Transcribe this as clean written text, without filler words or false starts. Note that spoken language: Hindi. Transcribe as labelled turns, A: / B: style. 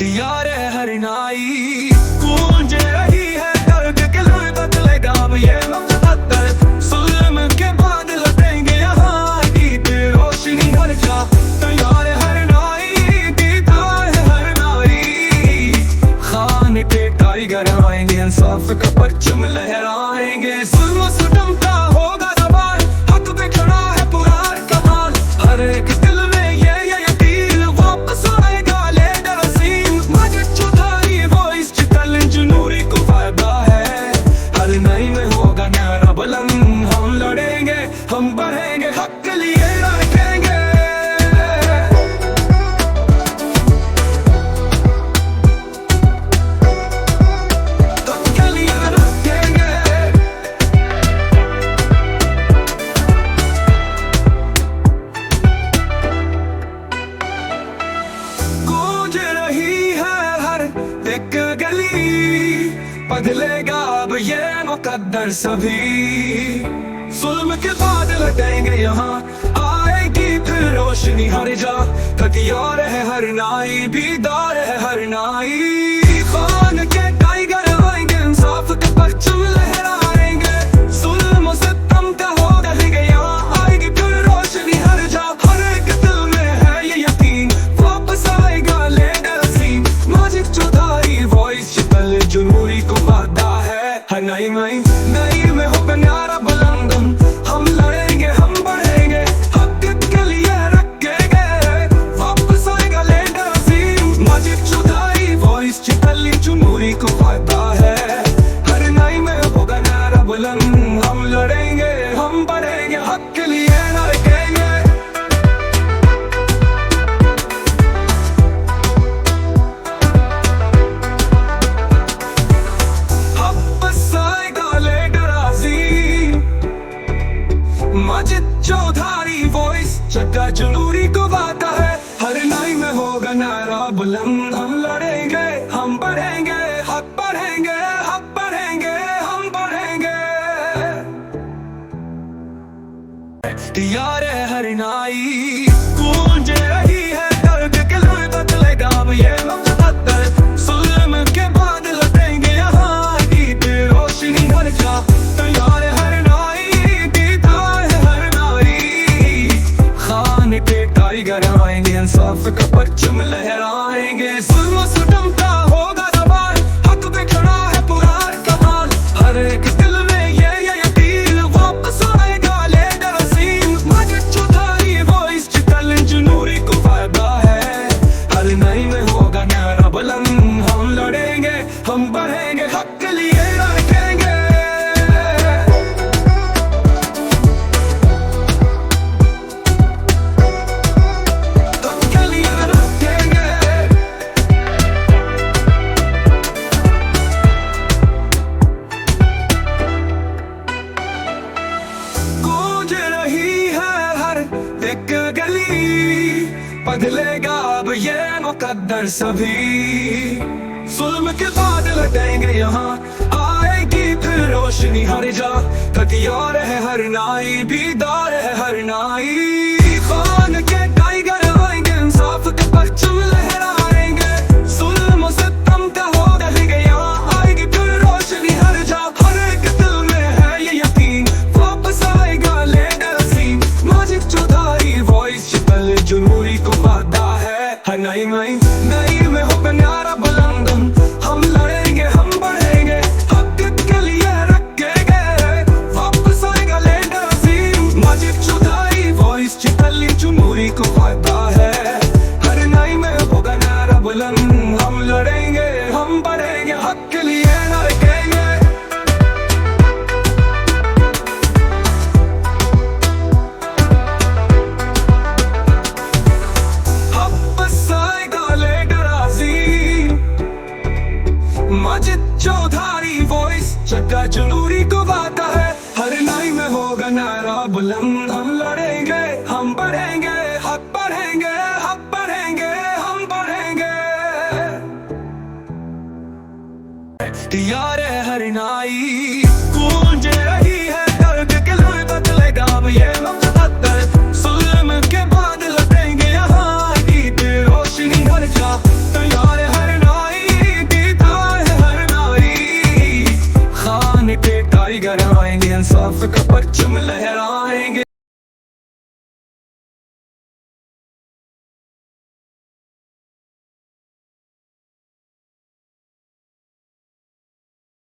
A: यार हर नाई गूंज रही है दर्द के लय बदलेगा अब ये मुकद्दर जुल्म के बाद लौटेंगे यहाँ ईद रोशनी हर जा तैयार हर नाई दीदा है हर नाई खान के टाइगर आएंगे इंसाफ का परचम लहराएंगे जुल्म सितम का होगा सवाल हक पे खड़ा है पूरा कमाल हर एक दिल में ये यकीन वापस आएगा लीडर असीम मजद चौधारी वॉइस चितल जुनूरी को फायदा है हर नई में होगा नारा बुलंद हम लड़ेंगे हम बढ़ेंगे हक के लिए लड़ेंगे बदलेगा अब ये मुकद्दर सभी जुल्म के बाद लौटेंगे यहाँ आएगी फिर रोशनी हर जा तैयार है हर नाई बीदार है हर नाई खान के टाइगर आएंगे इंसाफ के परचम लहराएंगे जुल्म सितम का हो दहेंगे यहाँ आएगी फिर रोशनी हर जा हर एक दिल में है ये यकीन वापस आएगा लीडर असीम माजिद चौधारी वॉइस चितल जुनूरी को वादा है हर नई में होगा नारा बुलंद हम लड़ेंगे हम बढ़ेंगे हक के लिए रखेंगे वापस आएगा लीडर असीम माजिद चौधारी वॉइस चितल जुनूरी को वादा है हर नई में होगा नारा बुलंद हम लड़ेंगे हम बढ़ेंगे हक के लिए रखेंगे माजिद चौधारी वॉइस चक्का जुनूरी को वादा है हर नाई में होगा नारा बुलंद हम लड़ेंगे हम बढ़ेंगे हक बढ़ेंगे हक बढ़ेंगे हम बढ़ेंगे यार हर नाई गूंज रही है दर्द के लय बदलेगा अब ये मुकद्दर जुल्म के बाद लौटेंगे यहाँ ईद रोशनी हर जा तैयार हर नाई दीदा है हर नाई खान के टाइगर आएंगे इंसाफ का परचम लहराएंगे जुल्म सितम का होगा सवाल हक पे खड़ा है पूरा कमाल हर एक दिल में ये यकीन वापस आएगा लीडर असीम मजद चौधारी वॉइस चितल जुनूरी को फायदा है हर नई में होगा नारा बुलंद हम लड़ेंगे हम बढ़ेंगे हक के लिए लड़ेंगे बदलेगा अब ये मुकद्दर सभी जुल्म के बाद लौटेंगे यहाँ आएगी फिर रोशनी हर जा तैयार है हर नाई बीदार है हर नाई खान के टाइगर आएंगे इंसाफ के परचम लहराएंगे जुल्म सितम का हो दहेंगे यहाँ आएगी फिर रोशनी हर जा हर एक दिल में है ये यकीन वापस आएगा लीडर असीम माजिद चौधारी वॉइस चितल जुनूरी को वादा है हर नई में होगा नारा बुलंद हम लड़ेंगे हम बढ़ेंगे हक के लिए रखेंगे वापस आएगा लीडर असीम माजिद चौधारी वॉइस चितल जुनूरी को वादा है हर नई में होगा नारा बुलंद हम लड़ेंगे हम बढ़ेंगे हक के लिए रखेंगे माजिद चौधारी वॉइस चक्का जुनूरी को वादा है हर नाई में होगा नारा बुलंद हम लड़ेंगे हम बढ़ेंगे हक बढ़ेंगे हक बढ़ेंगे हम बढ़ेंगे यार हर नाई गूंज रही है दर्द के लय बदलेगा अब ये मुकद्दर जुल्म के बाद लौटेंगे यहाँ ईद रोशनी हर जा तैयार हर इंसाफ का परचम लहरा